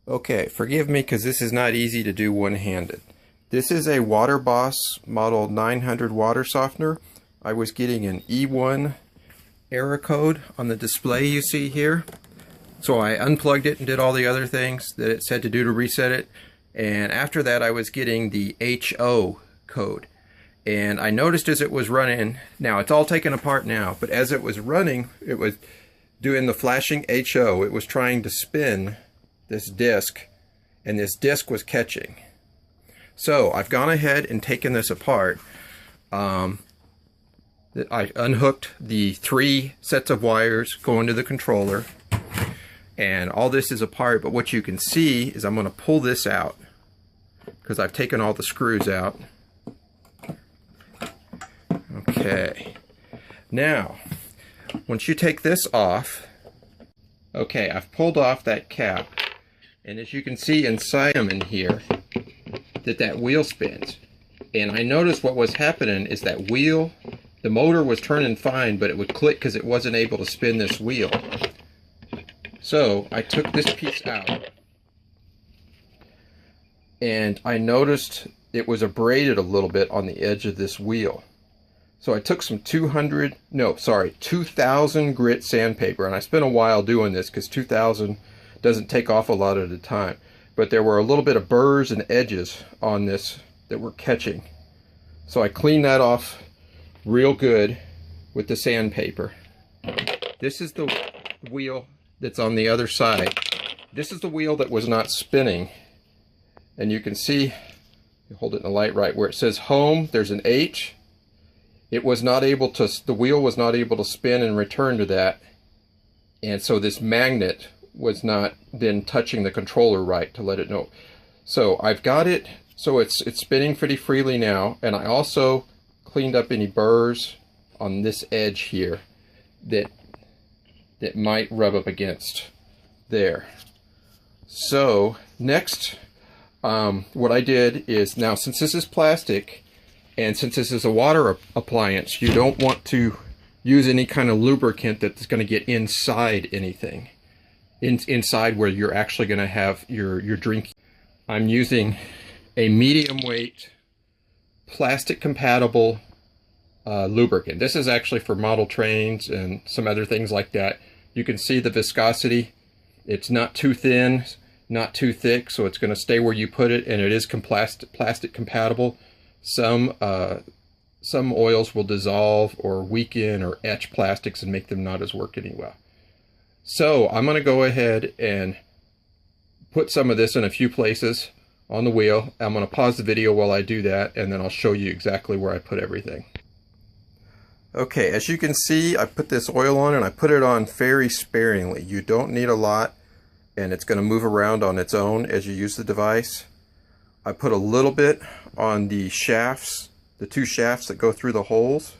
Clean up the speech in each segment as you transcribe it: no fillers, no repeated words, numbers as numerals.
Okay, forgive me because this is not easy to do one-handed. This is a WaterBoss Model 900 water softener. I was getting an E1 error code on the display you see here. So I unplugged it and did all the other things that it said to do to reset it. And after that I was getting the HO code. And I noticed as it was running, now it's all taken apart now, but as it was running, it was doing the flashing HO. It was trying to spin this disc, and this disc was catching. So I've gone ahead and taken this apart. I unhooked the 3 sets of wires going to the controller, and all this is apart, but what you can see is I'm going to pull this out because I've taken all the screws out. Okay, now once you take this off, okay, I've pulled off that cap, and as you can see inside them in here, that wheel spins. And I noticed what was happening is that wheel, the motor was turning fine, but it would click because it wasn't able to spin this wheel. So I took this piece out, and I noticed it was abraded a little bit on the edge of this wheel. So I took some 2000 grit sandpaper, and I spent a while doing this because 2000 doesn't take off a lot at a time. But there were a little bit of burrs and edges on this that were catching. So I cleaned that off real good with the sandpaper. This is the wheel that's on the other side. This is the wheel that was not spinning. And you can see, you hold it in the light right where it says home, there's an H. It was not able to, the wheel was not able to spin and return to that. And so this magnet was not then touching the controller right to let it know. So I've got it, so it's spinning pretty freely now, and I also cleaned up any burrs on this edge here that might rub up against there. So next, what I did is, now since this is plastic, and since this is a water appliance, you don't want to use any kind of lubricant that's going to get inside anything. Inside where you're actually going to have your drink. I'm using a medium weight plastic compatible lubricant. This is actually for model trains and some other things like that. You can see the viscosity. It's not too thin, not too thick, so it's going to stay where you put it, and it is plastic compatible. Some oils will dissolve or weaken or etch plastics and make them not as working well. So I'm going to go ahead and put some of this in a few places on the wheel. I'm going to pause the video while I do that, and then I'll show you exactly where I put everything. Okay, as you can see, I put this oil on, and I put it on very sparingly. You don't need a lot, and it's going to move around on its own as you use the device. I put a little bit on the shafts, the 2 shafts that go through the holes,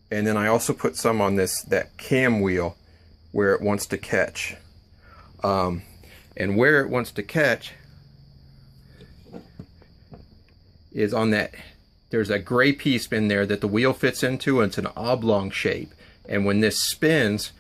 and then I also put some on that cam wheel where it wants to catch. And where it wants to catch is on that, there's a gray piece in there that the wheel fits into, and it's an oblong shape. And when this spins,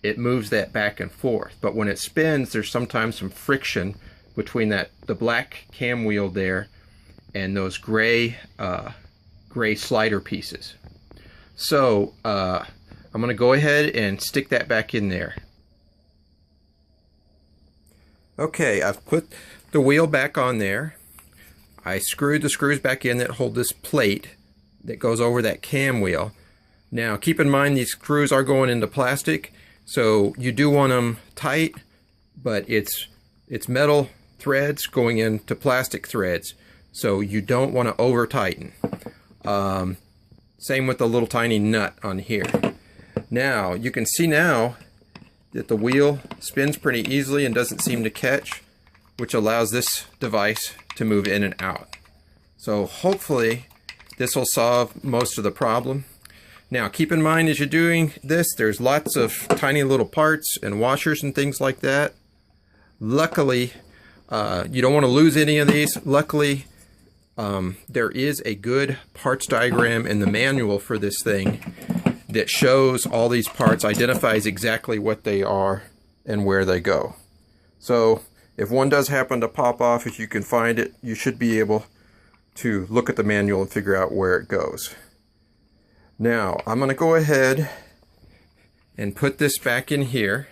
it moves that back and forth. But when it spins, there's sometimes some friction between the black cam wheel there and those gray slider pieces. So I'm going to go ahead and stick that back in there. Okay, I've put the wheel back on there. I screwed the screws back in that hold this plate that goes over that cam wheel. Now keep in mind these screws are going into plastic, so you do want them tight, but it's metal threads going into plastic threads, so you don't want to over tighten. Same with the little tiny nut on here. Now you can see now that the wheel spins pretty easily and doesn't seem to catch, which allows this device to move in and out. So hopefully this will solve most of the problem. Now keep in mind as you're doing this, there's lots of tiny little parts and washers and things like that. Luckily, you don't want to lose any of these. Luckily, there is a good parts diagram in the manual for this thing that shows all these parts, identifies exactly what they are and where they go. So If one does happen to pop off, if you can find it, you should be able to look at the manual and figure out where it goes. Now, I'm going to go ahead and put this back in here.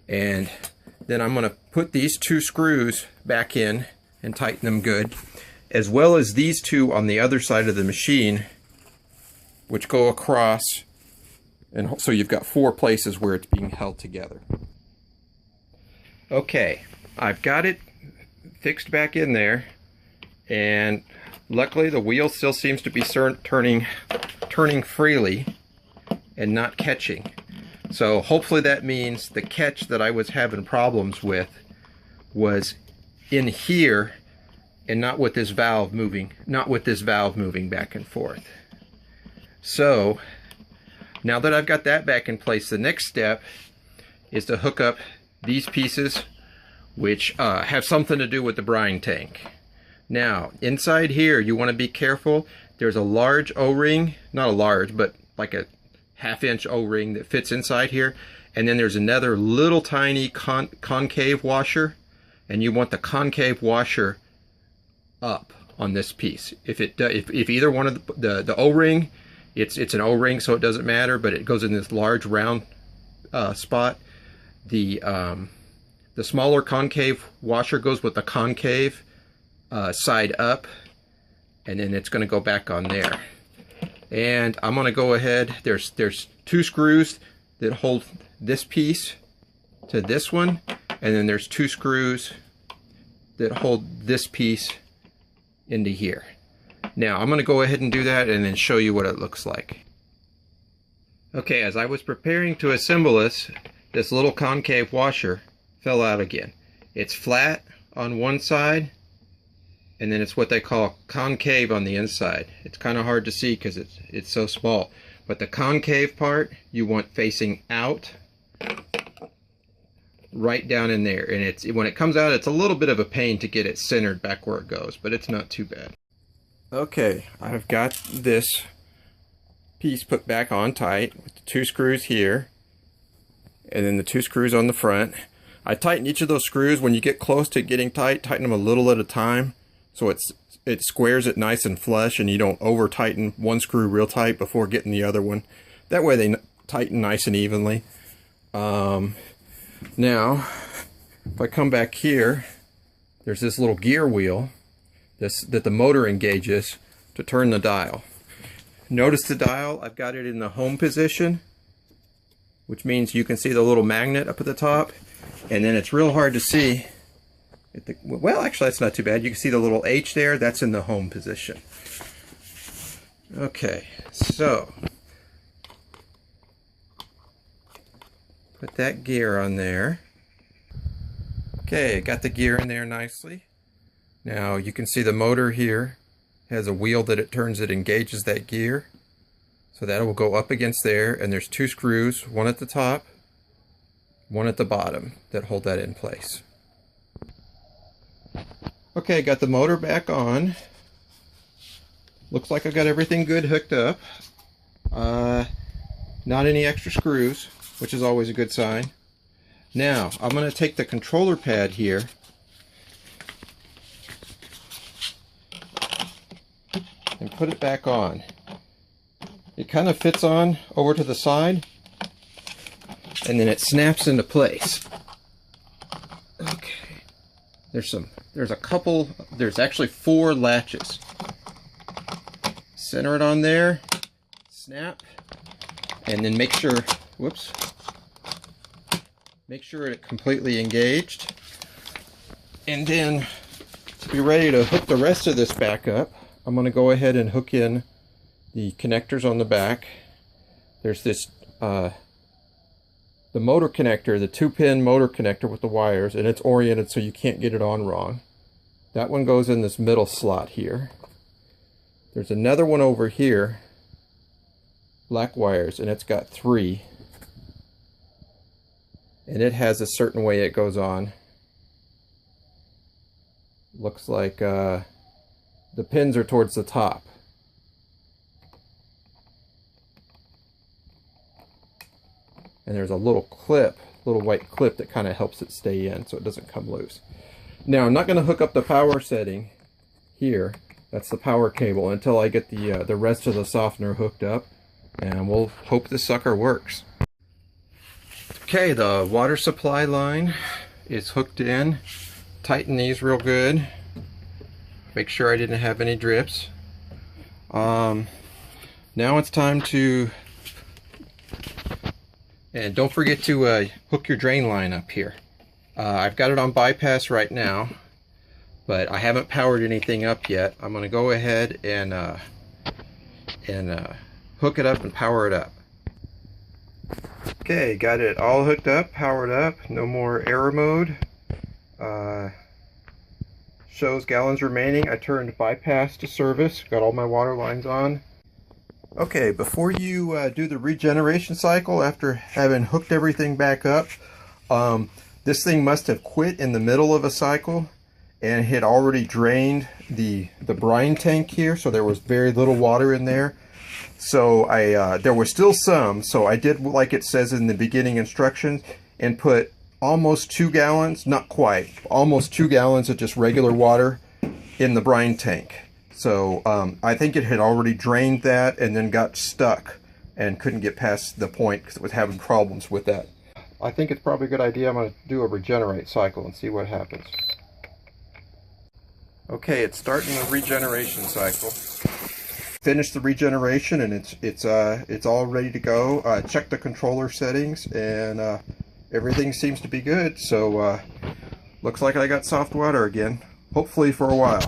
And then I'm going to put these two screws back in and tighten them good, as well as these two on the other side of the machine, which go across, and so you've got 4 places where it's being held together. Okay, I've got it fixed back in there, and luckily the wheel still seems to be turning freely and not catching. So hopefully that means the catch that I was having problems with was in here and not with this valve moving back and forth. So now that I've got that back in place, the next step is to hook up these pieces, which have something to do with the brine tank. Now inside here you want to be careful. There's a large O-ring, not a large, but like a 1/2 inch O-ring that fits inside here, and then there's another little tiny concave washer, and you want the concave washer up on this piece. If either one of the O-ring, it's an O-ring, so it doesn't matter, but it goes in this large round spot. The smaller concave washer goes with the concave side up, and then it's going to go back on there. And I'm going to go ahead, there's 2 screws that hold this piece to this one, and then there's 2 screws that hold this piece into here. Now I'm going to go ahead and do that and then show you what it looks like. Okay, as I was preparing to assemble this little concave washer fell out again. It's flat on one side, and then it's what they call concave on the inside. It's kind of hard to see because it's so small. But the concave part you want facing out, right down in there. And when it comes out, it's a little bit of a pain to get it centered back where it goes, but it's not too bad. Okay, I've got this piece put back on tight with the 2 screws here, and then the 2 screws on the front. I tighten each of those screws. When you get close to getting tight, tighten them a little at a time, so it squares it nice and flush, and you don't over tighten one screw real tight before getting the other one. That way they tighten nice and evenly. Now if I come back here, there's this little gear wheel that the motor engages to turn the dial. Notice the dial, I've got it in the home position, which means you can see the little magnet up at the top, and then it's real hard to see. Well, actually, that's not too bad. You can see the little H there. That's in the home position. Okay, so put that gear on there. Okay, got the gear in there nicely. Now you can see the motor here has a wheel that it turns that engages that gear. So that will go up against there, and there's 2 screws, one at the top, one at the bottom, that hold that in place. Okay, got the motor back on. Looks like I got everything good hooked up. Not any extra screws, which is always a good sign. Now, I'm going to take the controller pad here and put it back on. It kind of fits on over to the side, and then it snaps into place. Okay. There's actually 4 latches. Center it on there, snap, and then make sure it's completely engaged. And then to be ready to hook the rest of this back up, I'm going to go ahead and hook in the connectors on the back. There's this the motor connector, the 2-pin motor connector with the wires, and it's oriented so you can't get it on wrong. That one goes in this middle slot here. There's another one over here, black wires, and it's got 3. And it has a certain way it goes on. Looks like the pins are towards the top. and there's a little clip, little white clip that kind of helps it stay in so it doesn't come loose. Now I'm not going to hook up the power setting here. That's the power cable until I get the rest of the softener hooked up, and we'll hope this sucker works. Okay, the water supply line is hooked in. Tighten these real good. Make sure I didn't have any drips. Now it's time to, and don't forget to hook your drain line up here. I've got it on bypass right now, but I haven't powered anything up yet. I'm going to go ahead and hook it up and power it up. Okay, got it all hooked up, powered up. No more error mode. Shows gallons remaining. I turned bypass to service. Got all my water lines on. Okay, before you do the regeneration cycle after having hooked everything back up, this thing must have quit in the middle of a cycle and had already drained the brine tank here, so there was very little water in there. So there was still some, so I did like it says in the beginning instructions and put almost 2 gallons, not quite, almost 2 gallons of just regular water in the brine tank. So I think it had already drained that and then got stuck and couldn't get past the point because it was having problems with that. I think it's probably a good idea. I'm going to do a regenerate cycle and see what happens. Okay, it's starting the regeneration cycle. Finished the regeneration and it's all ready to go. Check the controller settings and everything seems to be good. So looks like I got soft water again, hopefully for a while.